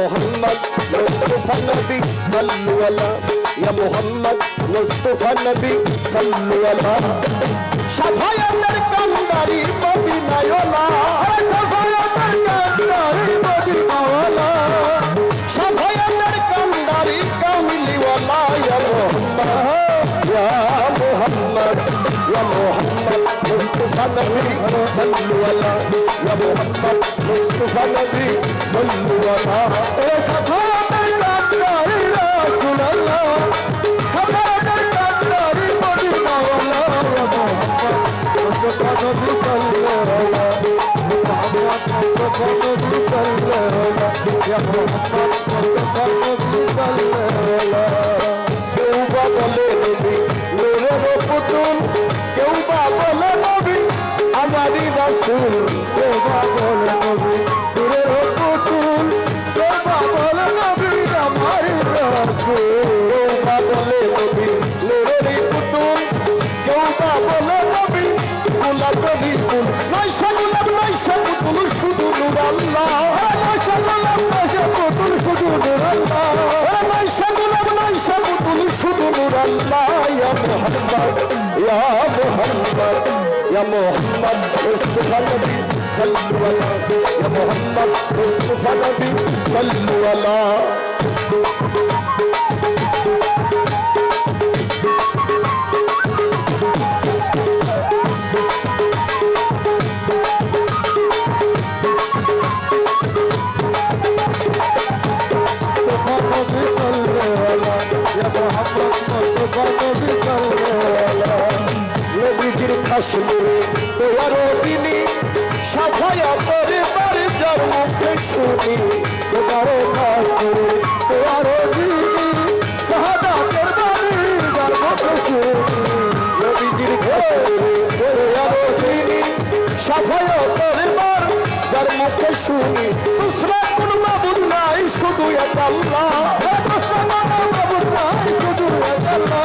মোহাম্মদ মুস্তাফা নবী সাল্লু আলা ইয়া মোহাম্মদ মুস্তাফা নবী সাল্লু আলা শাফায়াতের কান্ডারি মদিনাওয়ালা শাফায়াতের কান্ডারি মদিনাওয়ালা শাফায়াতের কান্ডারি কামিলিওয়ালা ইয়া মোহাম্মদ ইয়া মোহাম্মদ মুস্তাফা নবী সাল্লু আলা ইয়া মোহাম্মদ মুস্তাফা নবী সাল্লু আলা ও শাফায়াতের কান্ডারি রাসূলুল্লাহ শাফায়াতের কান্ডারি মদিনাওয়ালা ইয়া মোহাম্মদ মুস্তাফা নবী সাল্লু আলা মোহাম্মদ মুস্তাফা নবী সাল্লু আলা ইয়া মোহাম্মদ মুস্তাফা নবী সাল্লু আলা কেউ বা বলে নবী নূরের পুতুল কেউ বা বলে নবী আমারই রাসূল কেউ বা বলে নবী নূরের পুতুল কেউ বা বলে নবী আমারই রাসূল কেউ বা বলে নবী নূরের পুতুল কেউ বা বলে নবী গোলাপেরই ফুল নয়শো গোলাপ নয়শো পুতুল শুধু নূর আল্লাহ নয়শো গোলাপ নয়শো পুতুল শুধু নূর আল্লাহ নয়শো গোলাপ নয়শো পুতুল শুধু নূর আল্লাহ ইয়া মোহাম্মদ ইয়া মোহাম্মদ ইয়া মোহাম্মদ মুস্তাফা নবী সাল্লু আলা ইয়া মোহাম্মদ মুস্তাফা নবী সাল্লু আলা নবীজির কাশ্মীরে তোয়ারো দিনী শাফায়াতের বারে যার মুখে শুনি তোয়ারো কাশ্মীরে তোয়ারো দিনী শাহাদাতের বারে যার মুখে শুনি নবীজির কাশ্মীরে তোয়ারো দিনী শাফায়াতের বারে যার মুখে শুনি দুসরা কোন মাবুদ নাই শুধু এক আল্লাহ দুসরা কোন মাবুদ নাই শুধু এক আল্লাহ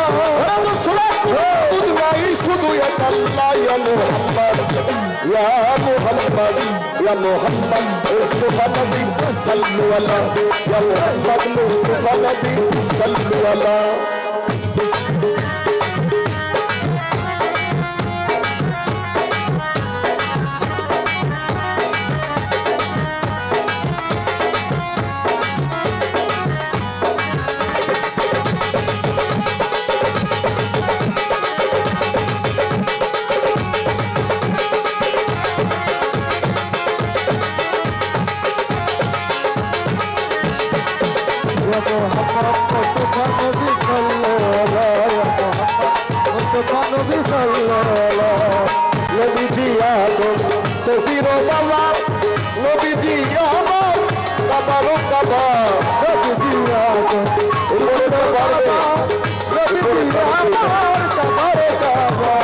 দুসরা কোন মাবুদ নাই শুধু এক আল্লাহ ইয়া মুহাম্মদ ইয়া মুহাম্মদ ইয়া মুহাম্মদ মুস্তাফা নবী সাল্লু আলা ইয়া মুহাম্মদ মুস্তাফা নবী সাল্লু আলা নবীজি আদম সফির বাবা নবীজি আমার কাবারো কাবা নবীজি আদম বলতে পারবে নবীজি আমার কাবারো কাবা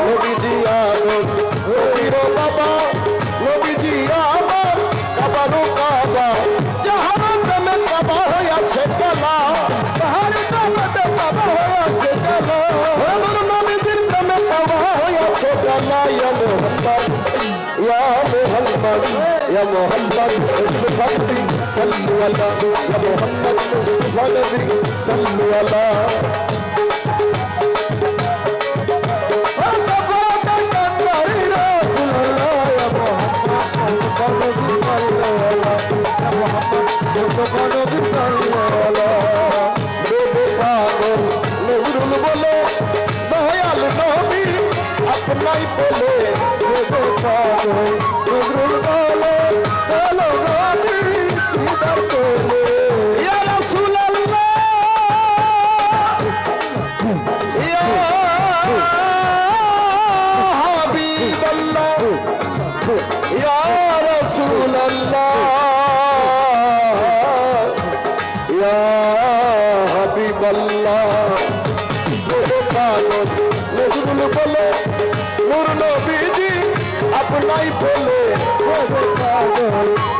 নবীজি আদম সফির বাবা নবীজি আমার কাবারো কাবা যাহার নামে কাবা হয়েছে কালা যাহার নামে কাবা হয়েছে কালা আমার নবীজির নামে কাবা হয়েছে কালা ইয়া মুহাম্মদ ইয়া মুহাম্মদ ইয়া মুহাম্মদ মুস্তাফা নবী সাল্লু আলা ইয়া মুহাম্মদ মুস্তাফা নবী সাল্লু আলা নজরুল বলে দয়াল নবী আপনাই বলে নজরুল বলে চলো নবী দিদার করলে ইয়া রাসূলুল্লাহ ইয়া হাবিবাল্লাহ ইয়া রাসূলুল্লাহ ইয়া হাবিবাল্লাহ নজরুল বলে নূর নবীজি আপনাই বলে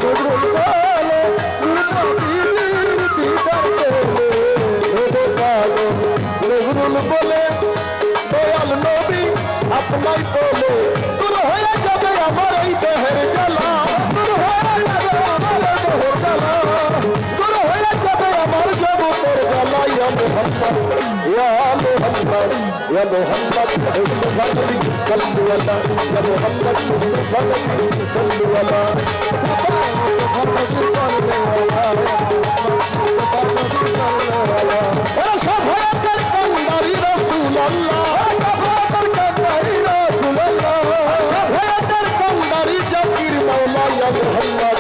নজরুল বলে নূর নবীজি দিদার করলে নজরুল বলে দয়াল নবী আপনাই বলে দূর হয়ে যাবে আমার এই দেহের জ্বালা দূর হয়ে যাবে আমার দেহের জ্বালা या मोहम्मद मुस्तफा नबी सल्लल्लाहु अलैहि या मोहम्मद मुस्तफा नबी सल्लल्लाहु अलैहि शफाअत कंदारी रसूल अल्लाह शफाअत कंदारी रसूल अल्लाह शफाअत कंदारी जकीर मौला या मोहम्मद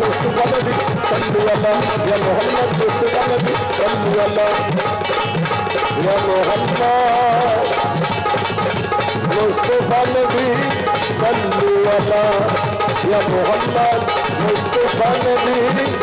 मुस्तफा नबी सल्लल्लाहु अलैहि या मोहम्मद मुस्तफा नबी सल्लल्लाहु अलैहि या मोहम्मद मुस्तफा नबी सल्लल्लाहु अलैहि या मोहम्मद मुस्तफा नबी